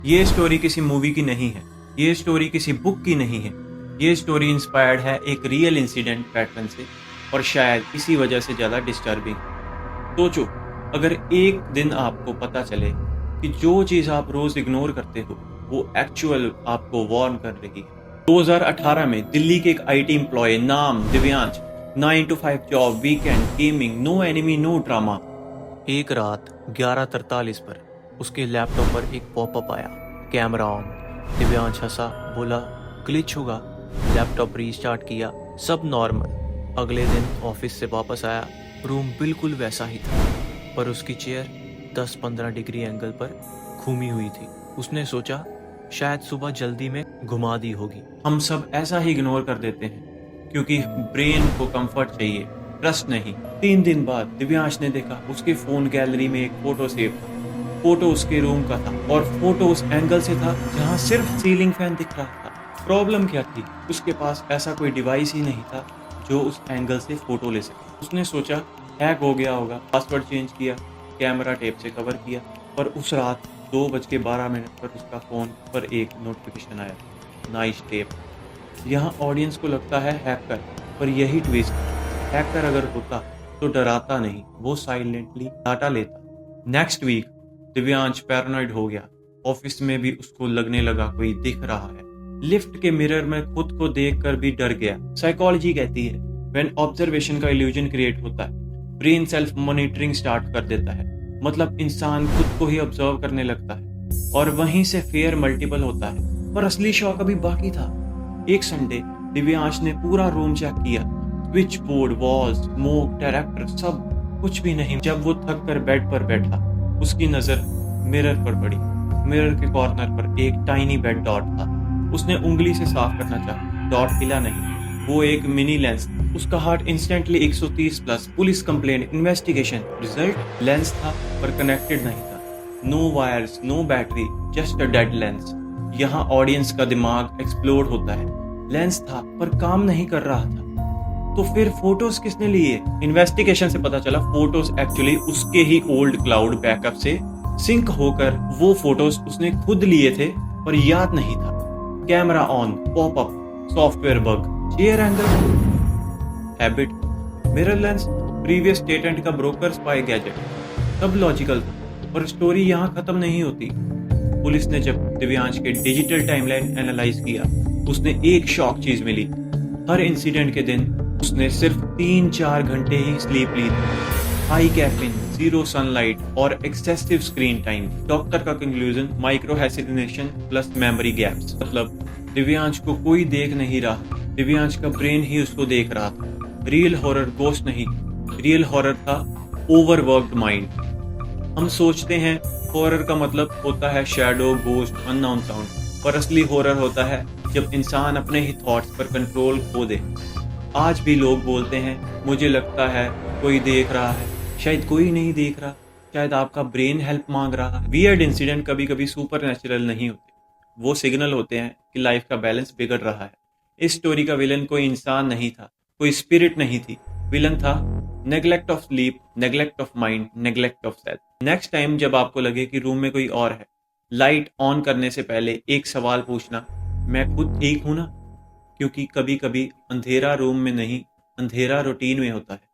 ये स्टोरी किसी मूवी की नहीं है, ये स्टोरी किसी बुक की नहीं है, ये स्टोरी इंस्पायर्ड है एक रियल इंसिडेंट पैटर्न से और शायद इसी वजह से ज़्यादा डिस्टर्बिंग। सोचो, अगर एक दिन आपको पता चले कि जो चीज़ आप रोज़ इग्नोर करते हो वो एक्चुअल आपको वार्न कर रही है। 2018 में दिल्ली के एक आईटी एम्प्लॉय नाम Divyansh, 9 to 5 job, weekend, gaming, no enemy, no drama. एक रात 11:43 पर उसके लैपटॉप पर एक पॉपअप आया, कैमरा ऑन। दिव्यांश हंसा, बोला ग्लिच होगा। लैपटॉप रीस्टार्ट किया, सब नॉर्मल। अगले दिन ऑफिस से वापस आया, रूम बिल्कुल वैसा ही था, पर उसकी चेयर 10-15 डिग्री एंगल पर घूमी हुई थी। उसने सोचा शायद सुबह जल्दी में घुमा दी होगी। हम सब ऐसा ही इग्नोर कर देते हैं क्योंकि ब्रेन को कंफर्ट चाहिए, ट्रस्ट नहीं। 3 दिन बाद दिव्यांश ने देखा उसके फोन गैलरी में एक फोटो सेव था। फोटो उसके रूम का था और फोटो उस एंगल से था जहां सिर्फ सीलिंग फैन दिख रहा था। प्रॉब्लम क्या थी? उसके पास ऐसा कोई डिवाइस ही नहीं था जो उस एंगल से फोटो ले सके। उसने सोचा हैक हो गया होगा, पासवर्ड चेंज किया, कैमरा टेप से कवर किया, पर उस रात 2:12 पर उसका फ़ोन पर एक नोटिफिकेशन आया, नाइस टेप। यहाँ ऑडियंस को लगता है हैकर, पर यही ट्विस्ट, हैकर अगर होता तो डराता नहीं, वो साइलेंटली डाटा लेता। नेक्स्ट वीक दिव्यांश पैरानॉइड हो गया। ऑफिस में भी उसको लगने लगा कोई दिख रहा है। लिफ्ट के मिरर में खुद को देखकर भी डर गया। साइकोलॉजी कहती है व्हेन ऑब्जर्वेशन का इल्यूजन क्रिएट होता है, ब्रेन सेल्फ मॉनिटरिंग स्टार्ट कर देता है। मतलब इंसान खुद को ही ऑब्जर्व करने लगता है और वहीं से फेयर मल्टीपल होता है। पर असली शौक अभी बाकी था। एक संडे दिव्यांश ने पूरा रूम चेक किया, switch board, walls, smoke director, सब कुछ भी नहीं। जब वो थक कर बेड पर बैठा, उसकी नजर मिरर पर पड़ी। मिरर के कॉर्नर पर एक टाइनी बेड डॉट था। उसने उंगली से साफ करना चाहा, डॉट हिला नहीं, वो एक मिनी लेंस। उसका heart instantly 130 plus. Police complaint, investigation. Result lens था पर कनेक्टेड नहीं था। No wires, no battery, just a dead lens. यहाँ ऑडियंस का दिमाग एक्सप्लोड होता है। लेंस था पर काम नहीं कर रहा था, तो फिर फोटोज किसने लिए? इन्वेस्टिगेशन से पता चला फोटोज एक्चुअली उसके ही ओल्ड क्लाउड बैकअप से सिंक होकर वो फोटोज उसने खुद लिए थे पर याद नहीं था। Camera on, popup, software bug, chair angle, habit, mirror lens, previous statement का ब्रोकर, स्पाई गैजेट, सब लॉजिकल था। पर स्टोरी यहाँ खत्म नहीं होती। पुलिस ने जब दिव्यांश के डिजिटल टाइमलाइन एनालाइज किया, उसने एक शॉक चीज मिली। हर इंसिडेंट के दिन उसने सिर्फ 3-4 घंटे ही स्लीप ली थी। हाई कैफीन, जीरो सनलाइट और एक्सेसिव स्क्रीन टाइम। डॉक्टर का conclusion micro hallucination plus memory gaps. मतलब दिव्यांश को कोई देख नहीं रहा, दिव्यांश का ब्रेन ही उसको देख रहा था। रियल हॉरर गोस्ट नहीं, रियल हॉरर था ओवरवर्क्ड माइंड। हम सोचते हैं हॉरर का मतलब होता है शैडो, गोस्ट, अननोन साउंड, पर असली हॉरर होता है जब इंसान अपने ही थॉट्स पर कंट्रोल खो दे। आज भी लोग बोलते हैं मुझे लगता है कोई देख रहा है, शायद कोई नहीं देख रहा, शायद आपका ब्रेन हेल्प मांग रहा है। वियर्ड इंसिडेंट कभी कभी सुपर नेचुरल नहीं होते, वो सिग्नल होते हैं कि लाइफ का बैलेंस बिगड़ रहा है। इस स्टोरी का विलन कोई इंसान नहीं था, कोई स्पिरिट नहीं थी। विलन था neglect of sleep, neglect of mind, neglect of self. Next time जब आपको लगे कि रूम में कोई और है, लाइट ऑन करने से पहले एक सवाल पूछना, मैं खुद ठीक हूं ना? क्योंकि कभी कभी अंधेरा रूम में नहीं, अंधेरा रूटीन में होता है।